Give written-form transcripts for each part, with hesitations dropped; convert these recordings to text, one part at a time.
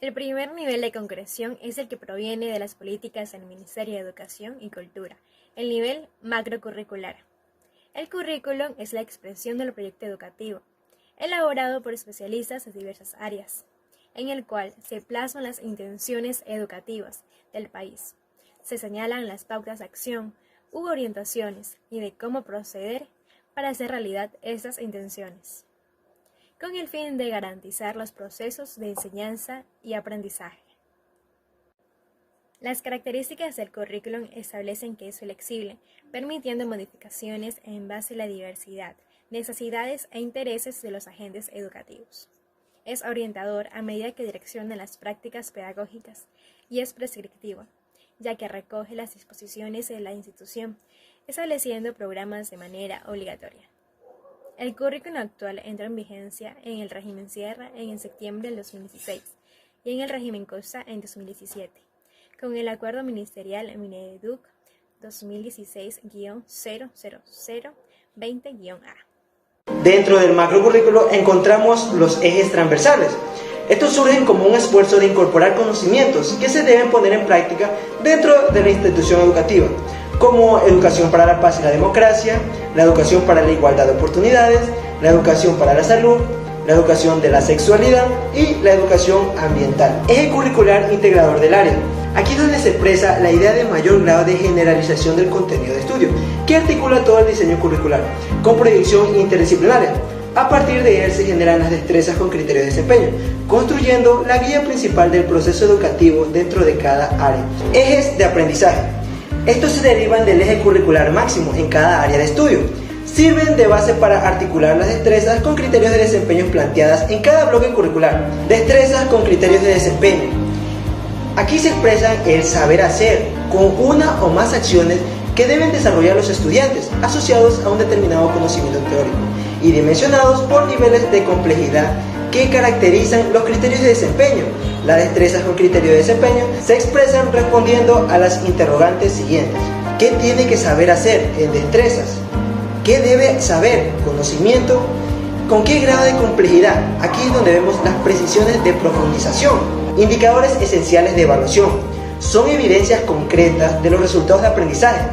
El primer nivel de concreción es el que proviene de las políticas del Ministerio de Educación y Cultura, el nivel macrocurricular. El currículum es la expresión del proyecto educativo, elaborado por especialistas de diversas áreas, en el cual se plasman las intenciones educativas del país. Se señalan las pautas de acción u orientaciones y de cómo proceder para hacer realidad estas intenciones, con el fin de garantizar los procesos de enseñanza y aprendizaje. Las características del currículum establecen que es flexible, permitiendo modificaciones en base a la diversidad, necesidades e intereses de los agentes educativos. Es orientador a medida que direcciona las prácticas pedagógicas y es prescriptivo, ya que recoge las disposiciones de la institución, estableciendo programas de manera obligatoria. El currículum actual entró en vigencia en el régimen Sierra en septiembre del 2016 y en el régimen Costa en 2017, con el Acuerdo Ministerial Mineduc 2016-00020-A. Dentro del macrocurrículo encontramos los ejes transversales. Estos surgen como un esfuerzo de incorporar conocimientos que se deben poner en práctica dentro de la institución educativa, como educación para la paz y la democracia, la educación para la igualdad de oportunidades, la educación para la salud, la educación de la sexualidad y la educación ambiental. Eje curricular integrador del área. Aquí es donde se expresa la idea de mayor grado de generalización del contenido de estudio, que articula todo el diseño curricular, con proyección interdisciplinaria. A partir de él se generan las destrezas con criterios de desempeño, construyendo la guía principal del proceso educativo dentro de cada área. Ejes de aprendizaje. Estos se derivan del eje curricular máximo en cada área de estudio. Sirven de base para articular las destrezas con criterios de desempeño planteadas en cada bloque curricular. Destrezas con criterios de desempeño. Aquí se expresan el saber hacer con una o más acciones que deben desarrollar los estudiantes asociados a un determinado conocimiento teórico y dimensionados por niveles de complejidad que caracterizan los criterios de desempeño. Las destrezas con criterio de desempeño se expresan respondiendo a las interrogantes siguientes. ¿Qué tiene que saber hacer en destrezas? ¿Qué debe saber? Conocimiento. ¿Con qué grado de complejidad? Aquí es donde vemos las precisiones de profundización. Indicadores esenciales de evaluación. Son evidencias concretas de los resultados de aprendizaje,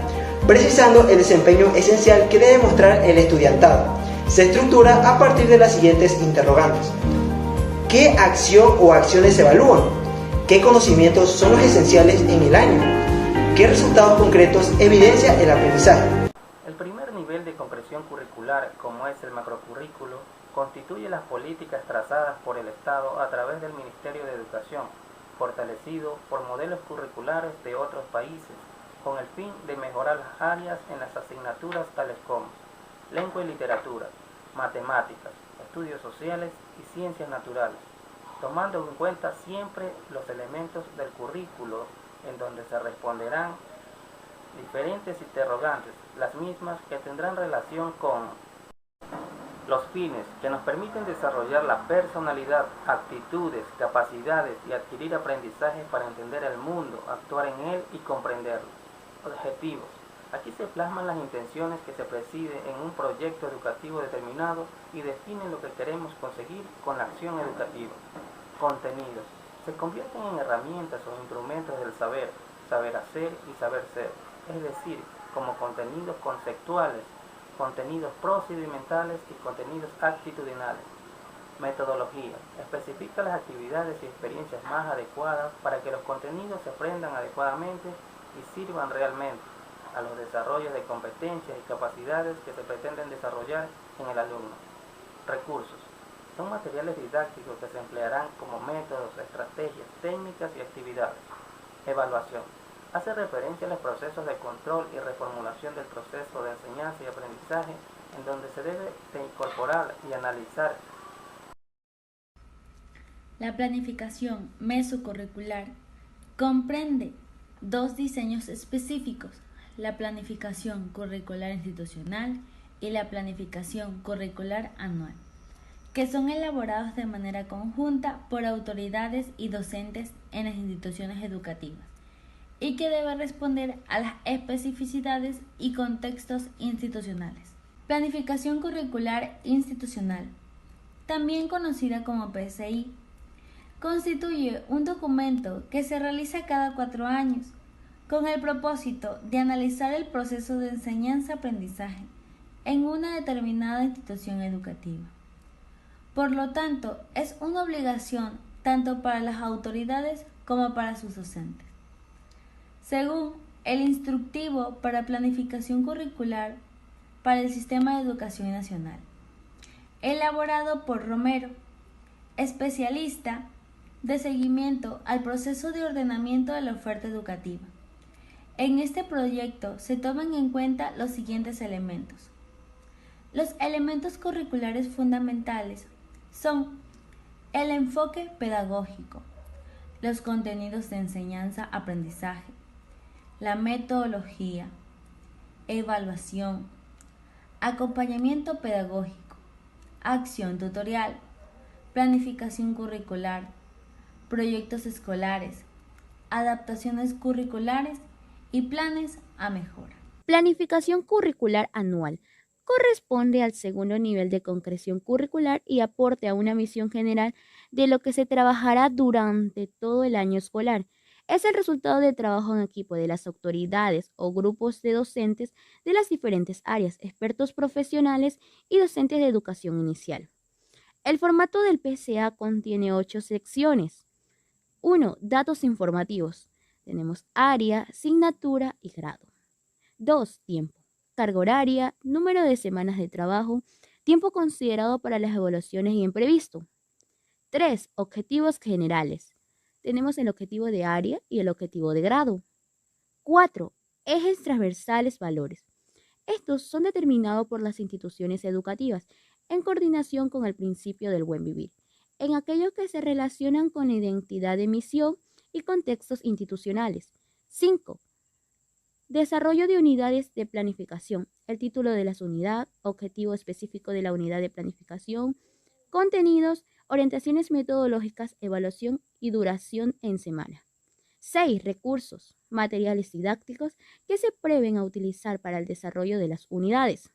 precisando el desempeño esencial que debe mostrar el estudiantado. Se estructura a partir de las siguientes interrogantes. ¿Qué acción o acciones se evalúan? ¿Qué conocimientos son los esenciales en el año? ¿Qué resultados concretos evidencia el aprendizaje? El primer nivel de comprensión curricular, como es el macrocurrículo, constituye las políticas trazadas por el Estado a través del Ministerio de Educación, fortalecido por modelos curriculares de otros países, con el fin de mejorar las áreas en las asignaturas tales como lengua y literatura, matemáticas, estudios sociales y ciencias naturales, tomando en cuenta siempre los elementos del currículo en donde se responderán diferentes interrogantes, las mismas que tendrán relación con los fines que nos permiten desarrollar la personalidad, actitudes, capacidades y adquirir aprendizaje para entender el mundo, actuar en él y comprenderlo. Objetivos. Aquí se plasman las intenciones que se presiden en un proyecto educativo determinado y definen lo que queremos conseguir con la acción educativa. Contenidos. Se convierten en herramientas o instrumentos del saber, saber hacer y saber ser, es decir, como contenidos conceptuales, contenidos procedimentales y contenidos actitudinales. Metodología. Especifica las actividades y experiencias más adecuadas para que los contenidos se aprendan adecuadamente y sirvan realmente a los desarrollos de competencias y capacidades que se pretenden desarrollar en el alumno. Recursos. Son materiales didácticos que se emplearán como métodos, estrategias, técnicas y actividades. Evaluación. Hace referencia a los procesos de control y reformulación del proceso de enseñanza y aprendizaje en donde se debe de incorporar y analizar. La planificación mesocurricular comprende dos diseños específicos, la planificación curricular institucional y la planificación curricular anual, que son elaborados de manera conjunta por autoridades y docentes en las instituciones educativas y que debe responder a las especificidades y contextos institucionales. Planificación curricular institucional, también conocida como PCI, constituye un documento que se realiza cada 4 años, con el propósito de analizar el proceso de enseñanza-aprendizaje en una determinada institución educativa. Por lo tanto, es una obligación tanto para las autoridades como para sus docentes. Según el Instructivo para Planificación Curricular para el Sistema de Educación Nacional, elaborado por Romero, especialista de seguimiento al proceso de ordenamiento de la oferta educativa. En este proyecto se toman en cuenta los siguientes elementos. Los elementos curriculares fundamentales son el enfoque pedagógico, los contenidos de enseñanza-aprendizaje, la metodología, evaluación, acompañamiento pedagógico, acción tutorial, planificación curricular, proyectos escolares, adaptaciones curriculares y planes a mejora. Planificación curricular anual. Corresponde al segundo nivel de concreción curricular y aporte a una visión general de lo que se trabajará durante todo el año escolar. Es el resultado del trabajo en equipo de las autoridades o grupos de docentes de las diferentes áreas, expertos profesionales y docentes de educación inicial. El formato del PCA contiene 8 secciones. 1. Datos informativos. Tenemos área, asignatura y grado. 2. Tiempo. Carga horaria, número de semanas de trabajo, tiempo considerado para las evaluaciones y imprevisto. 3. Objetivos generales. Tenemos el objetivo de área y el objetivo de grado. 4. Ejes transversales valores. Estos son determinados por las instituciones educativas en coordinación con el principio del buen vivir, en aquellos que se relacionan con la identidad de misión y contextos institucionales. 5. Desarrollo de unidades de planificación. El título de las unidades, objetivo específico de la unidad de planificación, contenidos, orientaciones metodológicas, evaluación y duración en semana. 6. Recursos, materiales didácticos que se prevén a utilizar para el desarrollo de las unidades.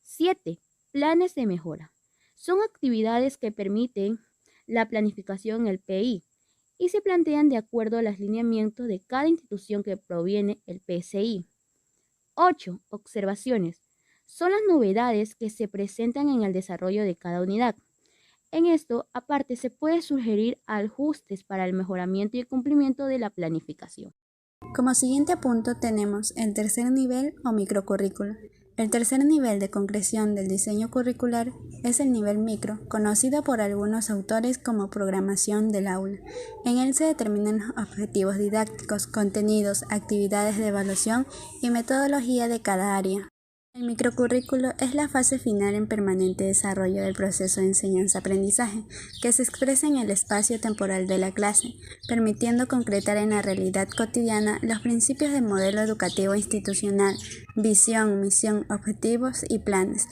7. Planes de mejora. Son actividades que permiten la planificación en el PI y se plantean de acuerdo a los lineamientos de cada institución que proviene el PCI. 8. Observaciones. Son las novedades que se presentan en el desarrollo de cada unidad. En esto, aparte, se puede sugerir ajustes para el mejoramiento y el cumplimiento de la planificación. Como siguiente punto tenemos el tercer nivel o microcurrículo. El tercer nivel de concreción del diseño curricular es el nivel micro, conocido por algunos autores como programación del aula. En él se determinan los objetivos didácticos, contenidos, actividades de evaluación y metodología de cada área. El microcurrículo es la fase final en permanente desarrollo del proceso de enseñanza-aprendizaje, que se expresa en el espacio temporal de la clase, permitiendo concretar en la realidad cotidiana los principios del modelo educativo institucional, visión, misión, objetivos y planes.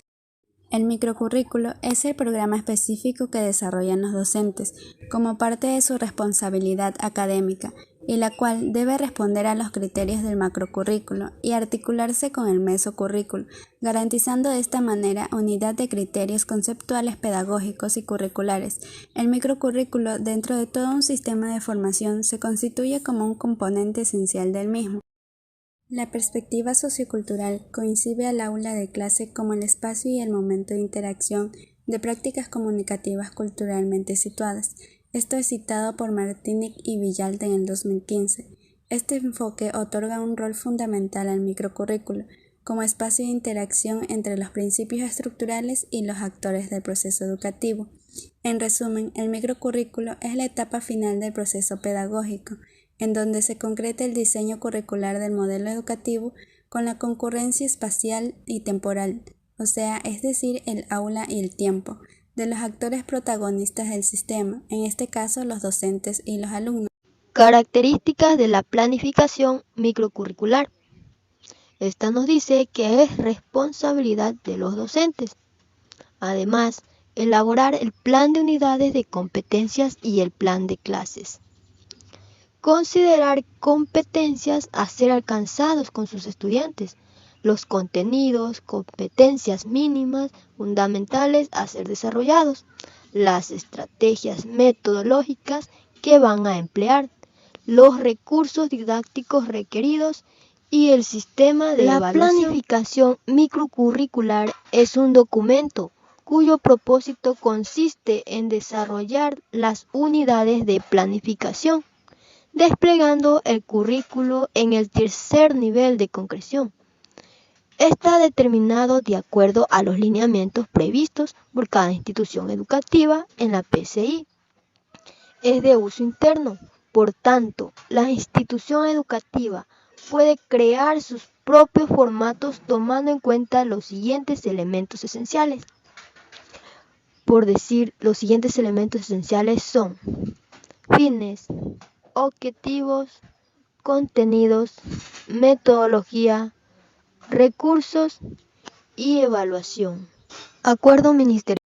El microcurrículo es el programa específico que desarrollan los docentes como parte de su responsabilidad académica y la cual debe responder a los criterios del macrocurrículo y articularse con el mesocurrículo, garantizando de esta manera unidad de criterios conceptuales, pedagógicos y curriculares. El microcurrículo, dentro de todo un sistema de formación, se constituye como un componente esencial del mismo. La perspectiva sociocultural concibe al aula de clase como el espacio y el momento de interacción de prácticas comunicativas culturalmente situadas. Esto es citado por Martinic y Villalta en el 2015. Este enfoque otorga un rol fundamental al microcurrículo como espacio de interacción entre los principios estructurales y los actores del proceso educativo. En resumen, el microcurrículo es la etapa final del proceso pedagógico, en donde se concreta el diseño curricular del modelo educativo con la concurrencia espacial y temporal, es decir, el aula y el tiempo, de los actores protagonistas del sistema, en este caso los docentes y los alumnos. Características de la planificación microcurricular. Esta nos dice que es responsabilidad de los docentes. Además, elaborar el plan de unidades de competencias y el plan de clases. Considerar competencias a ser alcanzados con sus estudiantes, los contenidos, competencias mínimas, fundamentales a ser desarrollados, las estrategias metodológicas que van a emplear, los recursos didácticos requeridos y el sistema de evaluación. La planificación microcurricular es un documento cuyo propósito consiste en desarrollar las unidades de planificación, desplegando el currículo en el tercer nivel de concreción. Está determinado de acuerdo a los lineamientos previstos por cada institución educativa en la PCI. Es de uso interno, por tanto, la institución educativa puede crear sus propios formatos tomando en cuenta los siguientes elementos esenciales. Por decir, los siguientes elementos esenciales son fines, objetivos, contenidos, metodología, recursos y evaluación. Acuerdo Ministerial.